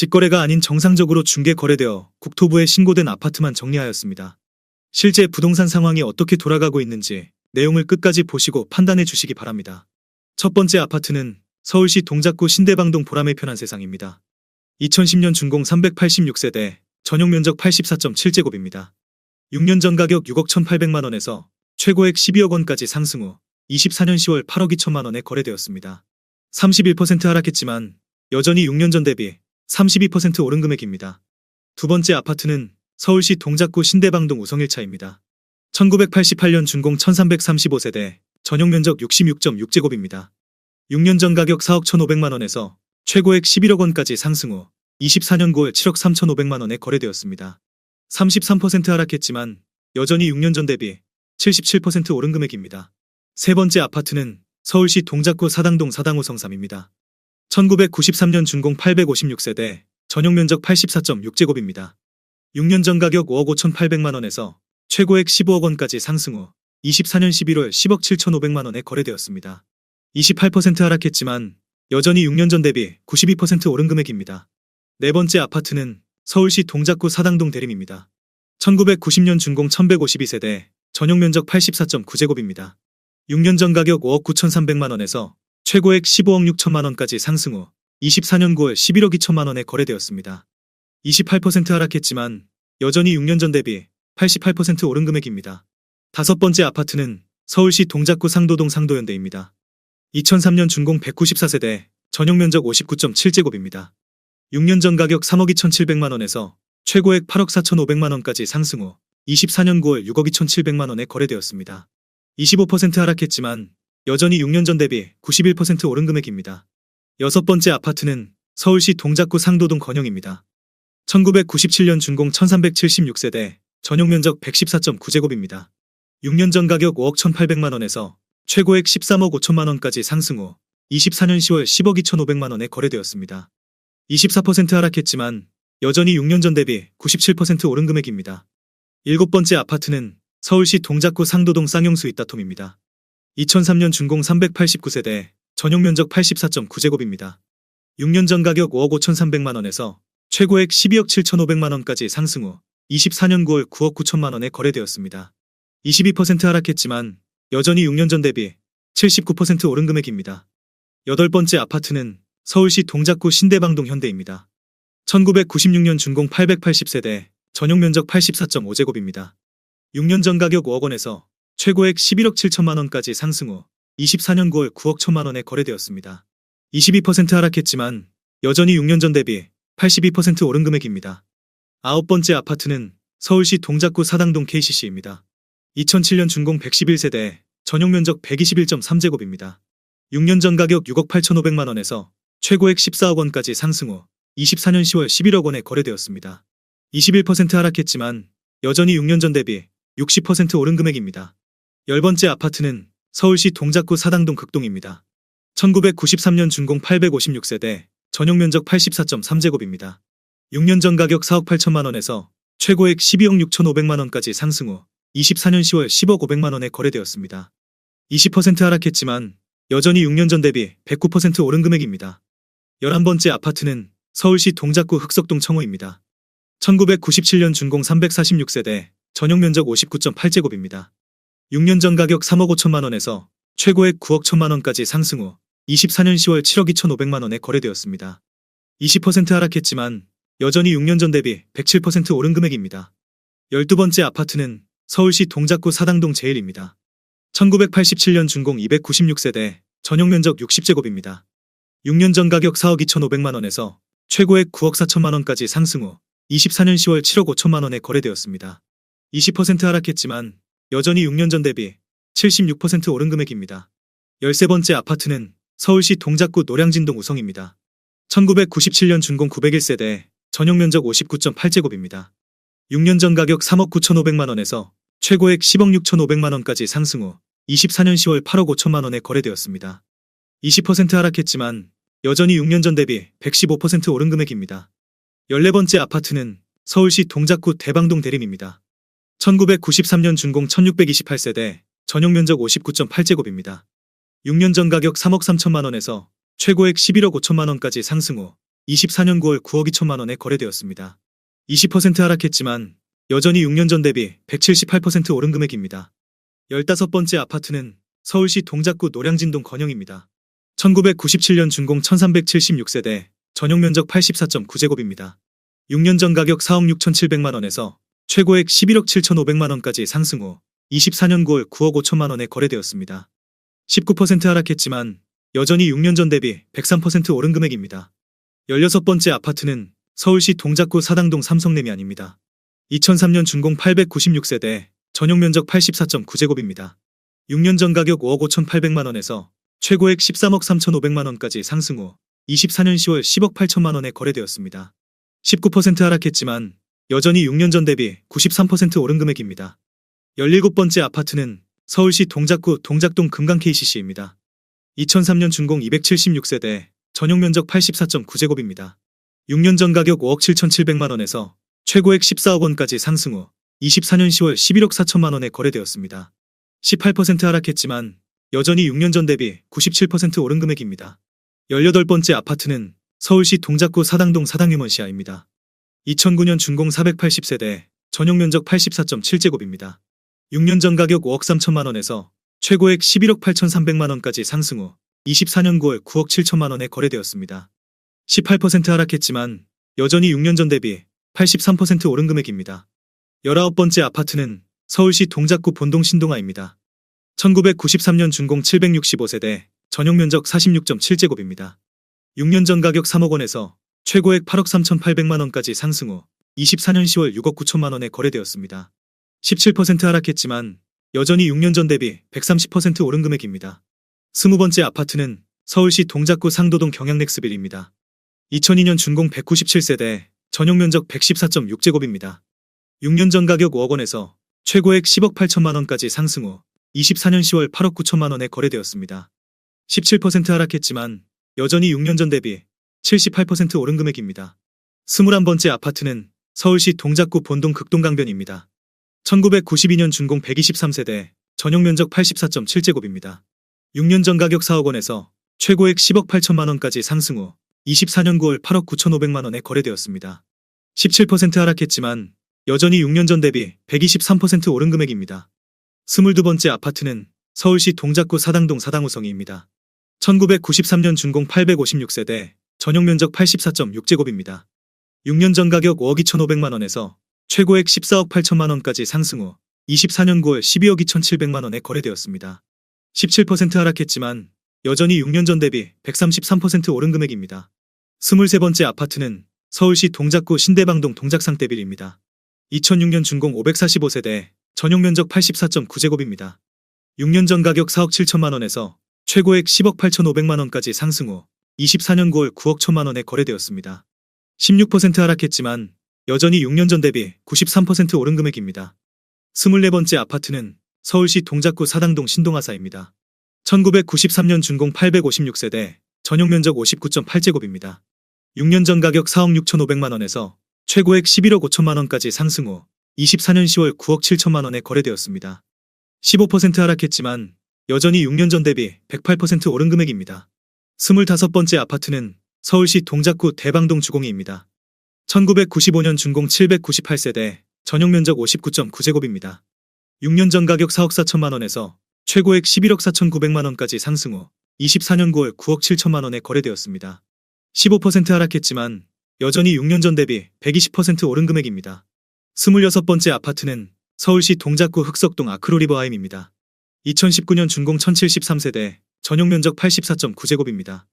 직거래가 아닌 정상적으로 중개 거래되어 국토부에 신고된 아파트만 정리하였습니다. 실제 부동산 상황이 어떻게 돌아가고 있는지 내용을 끝까지 보시고 판단해 주시기 바랍니다. 첫 번째 아파트는 서울시 동작구 신대방동 보람의 편한 세상입니다. 2010년 준공 386세대, 전용 면적 84.7제곱입니다. 6년 전 가격 6억 1,800만 원에서 최고액 12억 원까지 상승 후 24년 10월 8억 2천만 원에 거래되었습니다. 31% 하락했지만 여전히 6년 전 대비 32% 오른 금액입니다. 두 번째 아파트는 서울시 동작구 신대방동 우성 1차입니다. 1988년 준공 1335세대, 전용 면적 66.6제곱입니다. 6년 전 가격 4억 1,500만 원에서 최고액 11억 원까지 상승 후 24년 9월 7억 3,500만 원에 거래되었습니다. 33% 하락했지만 여전히 6년 전 대비 77% 오른 금액입니다. 세 번째 아파트는 서울시 동작구 사당동 사당우성 3입니다. 1993년 준공 856세대, 전용 면적 84.6제곱입니다. 6년 전 가격 5억 5,800만 원에서 최고액 15억 원까지 상승 후 24년 11월 10억 7,500만 원에 거래되었습니다. 28% 하락했지만 여전히 6년 전 대비 92% 오른 금액입니다. 네 번째 아파트는 서울시 동작구 사당동 대림입니다. 1990년 준공 1152세대, 전용 면적 84.9제곱입니다. 6년 전 가격 5억 9,300만 원에서 최고액 15억 6천만 원까지 상승 후 24년 9월 11억 2천만 원에 거래되었습니다. 28% 하락했지만 여전히 6년 전 대비 88% 오른 금액입니다. 다섯 번째 아파트는 서울시 동작구 상도동 상도현대입니다. 2003년 준공 194세대, 전용 면적 59.7제곱입니다. 6년 전 가격 3억 2,700만 원에서 최고액 8억 4,500만 원까지 상승 후 24년 9월 6억 2,700만 원에 거래되었습니다. 25% 하락했지만 여전히 6년 전 대비 91% 오른 금액입니다. 여섯 번째 아파트는 서울시 동작구 상도동 건영입니다. 1997년 준공 1376세대, 전용 면적 114.9제곱입니다. 6년 전 가격 5억 1,800만 원에서 최고액 13억 5천만 원까지 상승 후 24년 10월 10억 2,500만 원에 거래되었습니다. 24% 하락했지만 여전히 6년 전 대비 97% 오른 금액입니다. 일곱 번째 아파트는 서울시 동작구 상도동 쌍용수 이따톰입니다. 2003년 준공 389세대, 전용 면적 84.9제곱입니다. 6년 전 가격 5억 5,300만 원에서 최고액 12억 7,500만 원까지 상승 후 24년 9월 9억 9천만 원에 거래되었습니다. 22% 하락했지만 여전히 6년 전 대비 79% 오른 금액입니다. 여덟 번째 아파트는 서울시 동작구 신대방동 현대입니다. 1996년 준공 880세대, 전용 면적 84.5제곱입니다. 6년 전 가격 5억 원에서 최고액 11억 7천만 원까지 상승 후 24년 9월 9억 1천만 원에 거래되었습니다. 22% 하락했지만 여전히 6년 전 대비 82% 오른 금액입니다. 아홉 번째 아파트는 서울시 동작구 사당동 KCC입니다. 2007년 준공 111세대, 전용 면적 121.3제곱입니다. 6년 전 가격 6억 8,500만 원에서 최고액 14억 원까지 상승 후 24년 10월 11억 원에 거래되었습니다. 21% 하락했지만 여전히 6년 전 대비 60% 오른 금액입니다. 열 번째 아파트는 서울시 동작구 사당동 극동입니다. 1993년 준공 856세대, 전용 면적 84.3제곱입니다. 6년 전 가격 4억 8천만 원에서 최고액 12억 6,500만 원까지 상승 후 24년 10월 10억 500만 원에 거래되었습니다. 20% 하락했지만 여전히 6년 전 대비 109% 오른 금액입니다. 11번째 아파트는 서울시 동작구 흑석동 청호입니다. 1997년 준공 346세대, 전용 면적 59.8제곱입니다. 6년 전 가격 3억 5천만 원에서 최고액 9억 1천만 원까지 상승 후 24년 10월 7억 2,500만 원에 거래되었습니다. 20% 하락했지만 여전히 6년 전 대비 107% 오른 금액입니다. 12번째 아파트는 서울시 동작구 사당동 제일입니다. 1987년 준공 296세대, 전용 면적 60제곱입니다. 6년 전 가격 4억 2,500만 원에서 최고액 9억 4천만 원까지 상승 후 24년 10월 7억 5천만 원에 거래되었습니다. 20% 하락했지만 여전히 6년 전 대비 76% 오른 금액입니다. 13번째 아파트는 서울시 동작구 노량진동 우성입니다. 1997년 준공 901세대, 전용 면적 59.8제곱입니다. 6년 전 가격 3억 9,500만 원에서 최고액 10억 6,500만 원까지 상승 후 24년 10월 8억 5천만 원에 거래되었습니다. 20% 하락했지만 여전히 6년 전 대비 115% 오른 금액입니다. 14번째 아파트는 서울시 동작구 대방동 대림입니다. 1993년 준공 1628세대, 전용 면적 59.8제곱입니다. 6년 전 가격 3억 3천만 원에서 최고액 11억 5천만 원까지 상승 후 24년 9월 9억 2천만 원에 거래되었습니다. 20% 하락했지만 여전히 6년 전 대비 178% 오른 금액입니다. 15번째 아파트는 서울시 동작구 노량진동 건영입니다. 1997년 준공 1376세대, 전용 면적 84.9제곱입니다. 6년 전 가격 4억 6,700만 원에서 최고액 11억 7,500만 원까지 상승 후 24년 9월 9억 5천만 원에 거래되었습니다. 19% 하락했지만 여전히 6년 전 대비 103% 오른 금액입니다. 16번째 아파트는 서울시 동작구 사당동 삼성레미안입니다. 2003년 준공 896세대, 전용 면적 84.9제곱입니다. 6년 전 가격 5억 5,800만 원에서 최고액 13억 3,500만 원까지 상승 후 24년 10월 10억 8천만 원에 거래되었습니다. 19% 하락했지만 여전히 6년 전 대비 93% 오른 금액입니다. 17번째 아파트는 서울시 동작구 동작동 금강 KCC입니다. 2003년 준공 276세대, 전용 면적 84.9제곱입니다. 6년 전 가격 5억 7,700만 원에서 최고액 14억 원까지 상승 후 24년 10월 11억 4천만 원에 거래되었습니다. 18% 하락했지만 여전히 6년 전 대비 97% 오른 금액입니다. 18번째 아파트는 서울시 동작구 사당동 사당유먼시아입니다. 2009년 준공 480세대, 전용 면적 84.7제곱입니다. 6년 전 가격 5억 3천만 원에서 최고액 11억 8,300만 원까지 상승 후 24년 9월 9억 7천만 원에 거래되었습니다. 18% 하락했지만 여전히 6년 전 대비 83% 오른 금액입니다. 19번째 아파트는 서울시 동작구 본동 신동아입니다. 1993년 준공 765세대, 전용 면적 46.7제곱입니다. 6년 전 가격 3억 원에서 최고액 8억 3,800만 원까지 상승 후 24년 10월 6억 9천만 원에 거래되었습니다. 17% 하락했지만 여전히 6년 전 대비 130% 오른 금액입니다. 20번째 아파트는 서울시 동작구 상도동 경양렉스빌입니다. 2002년 준공 197세대, 전용 면적 114.6제곱입니다. 6년 전 가격 5억 원에서 최고액 10억 8천만 원까지 상승 후 24년 10월 8억 9천만 원에 거래되었습니다. 17% 하락했지만 여전히 6년 전 대비 78% 오른 금액입니다. 21번째 아파트는 서울시 동작구 본동 극동강변입니다. 1992년 준공 123세대, 전용 면적 84.7제곱입니다. 6년 전 가격 4억 원에서 최고액 10억 8천만 원까지 상승 후 24년 9월 8억 9,500만 원에 거래되었습니다. 17% 하락했지만 여전히 6년 전 대비 123% 오른 금액입니다. 22번째 아파트는 서울시 동작구 사당동 사당우성이입니다. 1993년 준공 856세대, 전용 면적 84.6제곱입니다. 6년 전 가격 5억 2,500만 원에서 최고액 14억 8천만 원까지 상승 후 24년 9월 12억 2,700만 원에 거래되었습니다. 17% 하락했지만 여전히 6년 전 대비 133% 오른 금액입니다. 23번째 아파트는 서울시 동작구 신대방동 동작상대빌입니다. 2006년 준공 545세대, 전용 면적 84.9제곱입니다. 6년 전 가격 4억 7천만 원에서 최고액 10억 8,500만 원까지 상승 후 24년 9월 9억 1천만 원에 거래되었습니다. 16% 하락했지만 여전히 6년 전 대비 93% 오른 금액입니다. 24번째 아파트는 서울시 동작구 사당동 신동아사입니다. 1993년 준공 856세대, 전용 면적 59.8제곱입니다. 6년 전 가격 4억 6,500만 원에서 최고액 11억 5천만 원까지 상승 후 24년 10월 9억 7천만 원에 거래되었습니다. 15% 하락했지만 여전히 6년 전 대비 108% 오른 금액입니다. 25번째 아파트는 서울시 동작구 대방동 주공이입니다. 1995년 준공 798세대, 전용 면적 59.9제곱입니다. 6년 전 가격 4억 4천만 원에서 최고액 11억 4,900만 원까지 상승 후 24년 9월 9억 7천만 원에 거래되었습니다. 15% 하락했지만 여전히 6년 전 대비 120% 오른 금액입니다. 26번째 아파트는 서울시 동작구 흑석동 아크로리버하임입니다. 2019년 준공 1073세대, 전용 면적 84.9제곱입니다.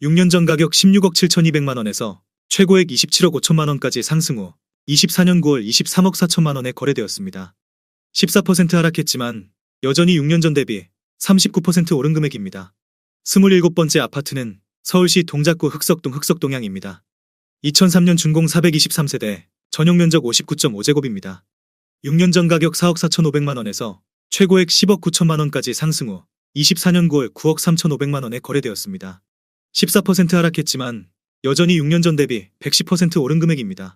6년 전 가격 16억 7,200만 원에서 최고액 27억 5천만 원까지 상승 후 24년 9월 23억 4천만 원에 거래되었습니다. 14% 하락했지만 여전히 6년 전 대비 39% 오른 금액입니다. 27번째 아파트는 서울시 동작구 흑석동 흑석동향입니다. 2003년 준공 423세대, 전용 면적 59.5제곱입니다. 6년 전 가격 4억 4,500만 원에서 최고액 10억 9천만 원까지 상승 후 24년 9월 9억 3,500만 원에 거래되었습니다. 14% 하락했지만 여전히 6년 전 대비 110% 오른 금액입니다.